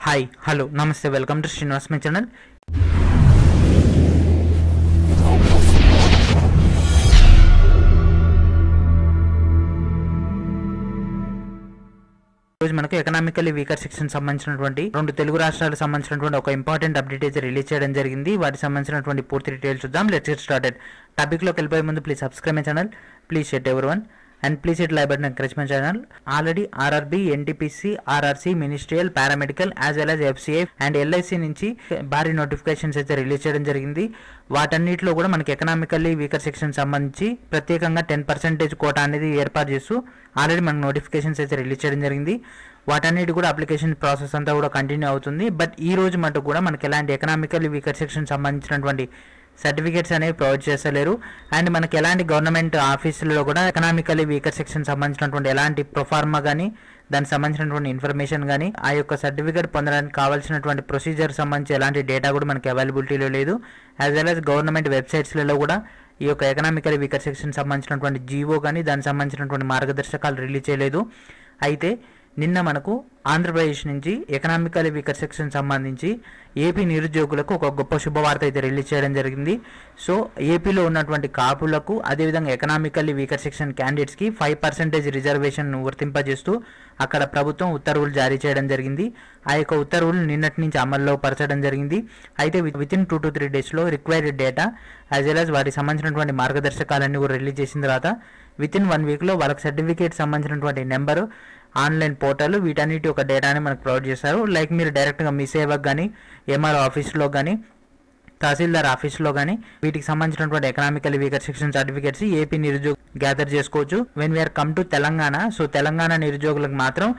Hi hello నమస్తే welcome to Srinivas my channel. ఈరోజు మనకు ఎకనామికల్లీ వీకర్ సెక్షన్ సంబంధించినటువంటి రెండు తెలుగు రాష్ట్రాలకు సంబంధించినటువంటి ఒక ఇంపార్టెంట్ అప్డేట్ అయితే రిలీజ్ చేయడం జరిగింది. వాటికి సంబంధించినటువంటి పూర్తి డీటెయిల్స్ చూద్దాం. Let's get started. టాపిక్లోకి వెళ్ళిపోయే ముందు please subscribe my channel, please share everyone and please hit like button and encourage my channel. Already RRB, NTPC, RRC, Ministerial, Paramedical as well as FCA and LIC నుంచి భారీ notifications అయితే release చేయడం జరిగింది. వాటన్నిటిలో కూడా మనకి ఎకనామికల్లీ వీకర్ సెక్షన్ సంబంధించి ప్రత్యేకంగా 10% కోటా అనేది ఏర్పాటు చేస్తూ ఆల్రెడీ మనకు నోటిఫికేషన్స్ అయితే రిలీజ్ చేయడం జరిగింది. వాటన్నిటి కూడా అప్లికేషన్ ప్రాసెస్ అంతా కూడా కంటిన్యూ అవుతుంది. బట్ ఈ రోజు మటుకు కూడా మనకి ఎలాంటి ఎకనామికల్లీ వీకర్ సెక్షన్ సంబంధించినటువంటి సర్టిఫికేట్స్ అనేవి ప్రొవైడ్ చేస్తలేరు. అండ్ మనకి ఎలాంటి గవర్నమెంట్ ఆఫీసులలో కూడా ఎకనామికల్లీ వీకర్ సెక్షన్ సంబంధించినటువంటి ఎలాంటి ప్రొఫార్మా కానీ దానికి సంబంధించినటువంటి ఇన్ఫర్మేషన్ కానీ ఆ యొక్క సర్టిఫికేట్ పొందడానికి కావాల్సినటువంటి ప్రొసీజర్ సంబంధించి ఎలాంటి డేటా కూడా మనకి అవైలబిలిటీలో లేదు. యాజ్ వెల్ యాజ్ గవర్నమెంట్ వెబ్సైట్స్లలో కూడా ఈ యొక్క ఎకనామికల్లీ వీకర్ సెక్షన్ సంబంధించినటువంటి జీవో కానీ దానికి సంబంధించినటువంటి మార్గదర్శకాలు రిలీజ్ చేయలేదు. అయితే నిన్న మనకు ఆంధ్రప్రదేశ్ నుంచి ఎకనామికల్లీ వీకర్ సెక్షన్ సంబంధించి ఏపీ నిరుద్యోగులకు ఒక గొప్ప శుభవార్త అయితే రిలీజ్ చేయడం జరిగింది. సో ఏపీలో ఉన్నటువంటి కాపులకు అదేవిధంగా ఎకనామికల్లీ వీకర్ సెక్షన్ క్యాండిడేట్స్కి 5% రిజర్వేషన్ వర్తింపజేస్తూ అక్కడ ప్రభుత్వం ఉత్తర్వులు జారీ చేయడం జరిగింది. ఆ యొక్క ఉత్తర్వులు నిన్నటి నుంచి అమల్లో పరచడం జరిగింది. అయితే వితిన్ 2 to 3 డేస్లో required data as well as వాటికి సంబంధించినటువంటి మార్గదర్శకాలన్నీ కూడా రిలీజ్ చేసిన తర్వాత వితిన్ 1 వీక్లో వాళ్ళకి సర్టిఫికేట్ సంబంధించినటువంటి నెంబరు, ఆన్లైన్ పోర్టల్, వీటన్నిటి ఒక డేటాని మనకు ప్రొవైడ్ చేస్తారు. లైక్ మీరు డైరెక్ట్గా మీ సేవకు కానీ ఎంఆర్ఓ ఆఫీస్లో కానీ తహసీల్దార్ ఆఫీస్లో కానీ వీటికి సంబంధించినటువంటి economically weaker section certificates AP నిరుద్యోగులు గ్యాదర్ చేసుకోవచ్చు. When we are come to Telangana, so Telangana నిరుద్యోగులకు మాత్రం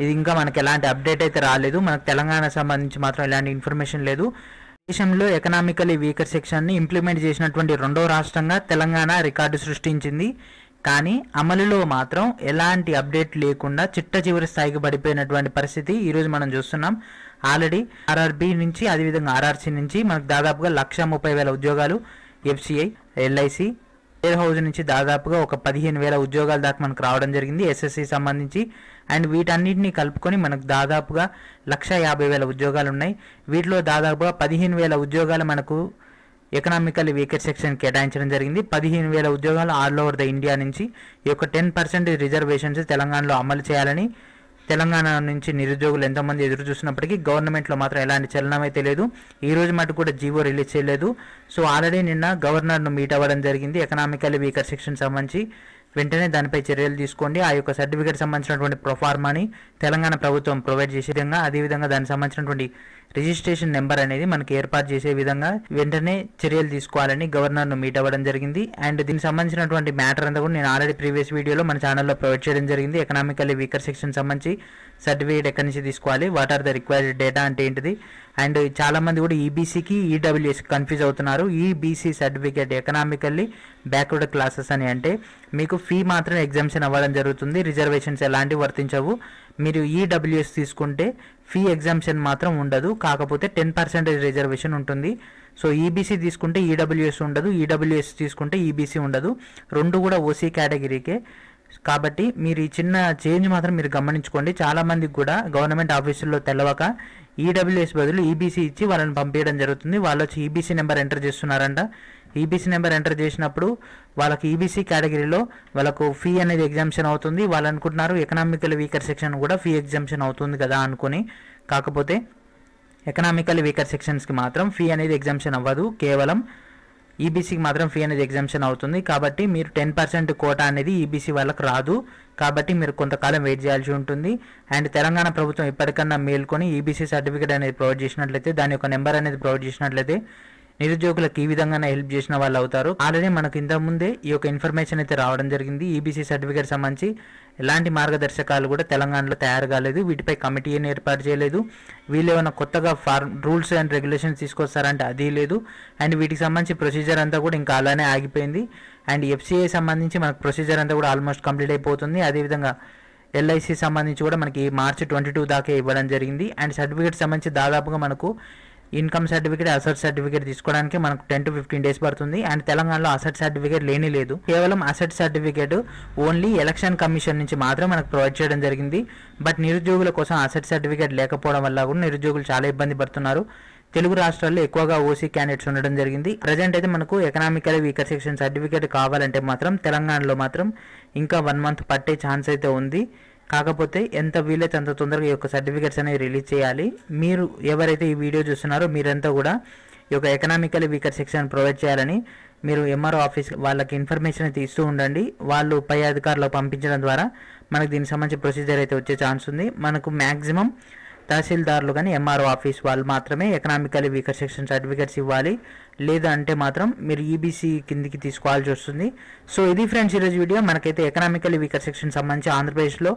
ఇది ఇంకా మనకి ఎలాంటి అప్డేట్ అయితే రాలేదు. మనకు తెలంగాణ సంబంధించి మాత్రం ఎలాంటి ఇన్ఫర్మేషన్ లేదు. దేశంలో ఎకనామికల్లీ వీకర్ సెక్షన్ని ఇంప్లిమెంట్ చేసినటువంటి రెండో రాష్ట్రంగా తెలంగాణ రికార్డు సృష్టించింది. కానీ అమలులో మాత్రం ఎలాంటి అప్డేట్ లేకుండా చిట్ట చివరి స్థాయికి పడిపోయినటువంటి పరిస్థితి ఈరోజు మనం చూస్తున్నాం. ఆల్రెడీ ఆర్ఆర్బి నుంచి అదేవిధంగా ఆర్ఆర్సి నుంచి మనకు దాదాపుగా 1,30,000 ఉద్యోగాలు, FCI, LIC, ఎయిర్ హౌస్ నుంచి దాదాపుగా ఒక 15,000 ఉద్యోగాల దాకా మనకు రావడం జరిగింది SSC సంబంధించి. అండ్ వీటన్నిటిని కలుపుకొని మనకు దాదాపుగా 1,50,000 ఉద్యోగాలు ఉన్నాయి. వీటిలో దాదాపుగా 15,000 ఉద్యోగాలు మనకు ఎకనామికల్లీ వీకర్ సెక్షన్ కేటాయించడం జరిగింది. 15,000 ఉద్యోగాలు ఆల్ ఓవర్ ద ఇండియా నుంచి ఈ యొక్క 10% రిజర్వేషన్స్ తెలంగాణలో అమలు చేయాలని తెలంగాణ నుంచి నిరుద్యోగులు ఎంతోమంది ఎదురు చూసినప్పటికీ గవర్నమెంట్లో మాత్రం ఎలాంటి చలనం అయితే లేదు. ఈ రోజు మటు కూడా జీవో రిలీజ్ చేయలేదు. సో ఆల్రెడీ నిన్న గవర్నర్ను మీట్ అవ్వడం జరిగింది. ఎకనామికల్లీ వీకర్ సెక్షన్ సంబంధించి వెంటనే దానిపై చర్యలు తీసుకోండి, ఆ యొక్క సర్టిఫికేట్ సంబంధించినటువంటి ప్రొఫార్మాని తెలంగాణ ప్రభుత్వం ప్రొవైడ్ చేసే విధంగా, అదేవిధంగా దానికి సంబంధించినటువంటి రిజిస్ట్రేషన్ నెంబర్ అనేది మనకి ఏర్పాటు చేసే విధంగా వెంటనే చర్యలు తీసుకోవాలని గవర్నర్ను మీట్ అవ్వడం జరిగింది. అండ్ దీనికి సంబంధించినటువంటి మ్యాటర్ అంతా కూడా నేను ఆల్రెడీ ప్రీవియస్ వీడియోలో మన ఛానల్లో ప్రొవైడ్ చేయడం జరిగింది. ఎకనామికల్లీ వీకర్ సెక్షన్ సంబంధించి సర్టిఫికేట్ ఎక్కడి నుంచి తీసుకోవాలి, what are the required data అంటే ఏంటిది. అండ్ చాలామంది కూడా ఈబీసీకి ఈడబ్ల్యూఎస్ కన్ఫ్యూజ్ అవుతున్నారు. EBC certificate economically backward classes అని అంటే మీకు ఫీ మాత్రం ఎగ్జామ్షన్ అవ్వడం జరుగుతుంది, రిజర్వేషన్స్ ఎలాంటివి వర్తించవు. మీరు ఈడబ్ల్యూఎస్ తీసుకుంటే ఫీ ఎగ్జామ్షన్ మాత్రం ఉండదు, కాకపోతే 10% రిజర్వేషన్ ఉంటుంది. సో ఈబీసీ తీసుకుంటే ఈడబ్ల్యూఎస్ ఉండదు, ఈడబ్ల్యూఎస్ తీసుకుంటే ఈబీసీ ఉండదు. రెండు కూడా ఓసీ కేటగిరీకే. కాబట్టి మీరు ఈ చిన్న చేంజ్ మాత్రం మీరు గమనించుకోండి. చాలామందికి కూడా గవర్నమెంట్ ఆఫీసుల్లో తెలవక ఈడబ్ల్యూఎస్ బదులు ఈబీసీ ఇచ్చి వాళ్ళని పంపించడం జరుగుతుంది. వాళ్ళు వచ్చి ఈబీసీ నెంబర్ ఎంటర్ చేస్తున్నారంట. ఈబీసీ నెంబర్ ఎంటర్ చేసినప్పుడు వాళ్ళకి ఈబీసీ కేటగిరీలో వాళ్ళకు ఫీ అనేది ఎగ్జామ్షన్ అవుతుంది. వాళ్ళు అనుకుంటున్నారు ఎకనామికల్లీ వీకర్ సెక్షన్ కూడా ఫీ ఎగ్జామ్షన్ అవుతుంది కదా అనుకుని. కాకపోతే ఎకనామికల్లీ వీకర్ సెక్షన్స్కి మాత్రం ఫీ అనేది ఎగ్జామ్షన్ అవ్వదు, కేవలం ఈబీసీకి మాత్రం ఫీ అనేది ఎగ్జామ్షన్ అవుతుంది. కాబట్టి మీరు 10% కోటా అనేది ఈబీసీ వాళ్ళకి రాదు. కాబట్టి మీరు కొంతకాలం వెయిట్ చేయాల్సి ఉంటుంది. అండ్ తెలంగాణ ప్రభుత్వం ఇప్పటికన్నా మేల్కొని ఈబీసీ సర్టిఫికేట్ అనేది ప్రొవైడ్ చేసినట్లయితే, దాని యొక్క నెంబర్ అనేది ప్రొవైడ్ చేసినట్లయితే నిరుద్యోగులకు ఈ విధంగానే హెల్ప్ చేసిన వాళ్ళు అవుతారు. ఆల్రెడీ మనకు ఇంతకుముందే ఈ యొక్క ఇన్ఫర్మేషన్ అయితే రావడం జరిగింది. ఈబీసీ సర్టిఫికేట్ సంబంధించి ఎలాంటి మార్గదర్శకాలు కూడా తెలంగాణలో తయారు కాలేదు, వీటిపై కమిటీని ఏర్పాటు చేయలేదు. వీళ్ళు ఏమైనా కొత్తగా రూల్స్ అండ్ రెగ్యులేషన్స్ తీసుకొస్తారంటే అది లేదు. అండ్ వీటికి సంబంధించి ప్రొసీజర్ అంతా కూడా ఇంకా అలానే ఆగిపోయింది. అండ్ FCA సంబంధించి మనకు ప్రొసీజర్ అంతా కూడా ఆల్మోస్ట్ కంప్లీట్ అయిపోతుంది. అదేవిధంగా LIC సంబంధించి కూడా మనకి మార్చి 22 దాకా ఇవ్వడం జరిగింది. అండ్ సర్టిఫికేట్ సంబంధించి దాదాపుగా మనకు ఇన్కమ్ సర్టిఫికేట్, అసెట్ సర్టిఫికేట్ తీసుకోవడానికి మనకు 10 to 15 days పడుతుంది. అండ్ తెలంగాణలో అసెట్ సర్టిఫికేట్ లేని లేదు. కేవలం asset certificate only election commission నుంచి మాత్రం మనకు ప్రొవైడ్ చేయడం జరిగింది. బట్ నిరుద్యోగుల కోసం అసెట్ సర్టిఫికేట్ లేకపోవడం వల్ల కూడా నిరుద్యోగులు చాలా ఇబ్బంది పడుతున్నారు. తెలుగు రాష్ట్రాల్లో ఎక్కువగా ఓసీ క్యాండిడేట్స్ ఉండడం జరిగింది. ప్రజెంట్ అయితే మనకు ఎకనామికల్ వీకర్ సెక్షన్ సర్టిఫికేట్ కావాలంటే మాత్రం తెలంగాణలో మాత్రం ఇంకా 1 month పట్టే ఛాన్స్ అయితే ఉంది. కాకపోతే ఎంత వీలైతే అంత తొందరగా ఈ యొక్క సర్టిఫికేట్స్ అనేవి రిలీజ్ చేయాలి. మీరు ఎవరైతే ఈ వీడియో చూస్తున్నారో మీరంతా కూడా ఈ యొక్క ఎకనామికల్ వీకర్ సెక్షన్ ప్రొవైడ్ చేయాలని మీరు ఎంఆర్ఓ ఆఫీస్ వాళ్ళకి ఇన్ఫర్మేషన్ అయితే ఇస్తూ ఉండండి. వాళ్ళు పై అధికారులకు పంపించడం ద్వారా మనకు దీనికి సంబంధించి ప్రొసీజర్ అయితే వచ్చే ఛాన్స్ ఉంది. మనకు మ్యాక్సిమం తహసీల్దార్లు కానీ ఎంఆర్ఓ ఆఫీస్ వాళ్ళు మాత్రమే ఎకనామికల్ వీకర్ సెక్షన్ సర్టిఫికేట్స్ ఇవ్వాలి. లేదా అంటే మాత్రం మీరు ఈబీసీ కిందికి తీసుకోవాల్సి వస్తుంది. సో ఇది ఫ్రెండ్స్ ఈరోజు వీడియో. మనకైతే ఎకనామికల్ వీకర్ సెక్షన్ సంబంధించి ఆంధ్రప్రదేశ్లో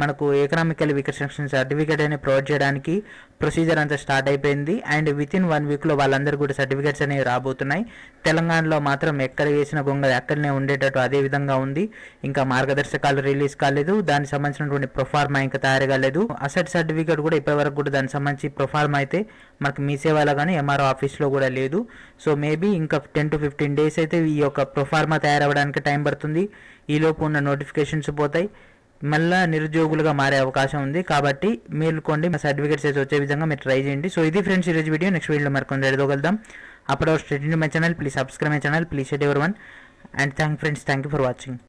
మనకు ఎకనామికల్ వీకర్ సెక్షన్ సర్టిఫికేట్ అనేది ప్రొవైడ్ చేయడానికి ప్రొసీజర్ అంతా స్టార్ట్ అయిపోయింది. అండ్ వితిన్ 1 weekలో వాళ్ళందరూ కూడా సర్టిఫికేట్స్ అనేవి రాబోతున్నాయి. తెలంగాణలో మాత్రం ఎక్కడ వేసిన గొంగ అక్కడనే ఉండేటట్టు అదే విధంగా ఉంది. ఇంకా మార్గదర్శకాలు రిలీజ్ కాలేదు, దానికి సంబంధించినటువంటి ప్రొఫార్మా ఇంకా తయారు కాలేదు. అసెట్ సర్టిఫికేట్ కూడా ఇప్పటివరకు కూడా దానికి సంబంధించి ప్రొఫార్మా అయితే మనకు మీ సేవలో కానీ ఎంఆర్ఓ ఆఫీస్లో కూడా లేదు. సో మేబీ ఇంకా 10 to 15 days అయితే ఈ యొక్క ప్రొఫార్మా తయారవ్వడానికి టైం పడుతుంది. ఈలోపు ఉన్న నోటిఫికేషన్స్ పోతాయి, మళ్ళీ నిరుద్యోగులుగా మారే అవకాశం ఉంది. కాబట్టి మేలుకోండి, సర్టిఫికేట్స్ అయితే వచ్చే విధంగా మీరు ట్రై చేయండి. సో ఇది ఫ్రెండ్స్ ఈరోజు వీడియో. నెక్స్ట్ వీడియోలో మరికొంత ఎడదోగలుద్దాం. అప్పుడు state my channel, please subscribe my channel, please share ever one. And thank you for watching.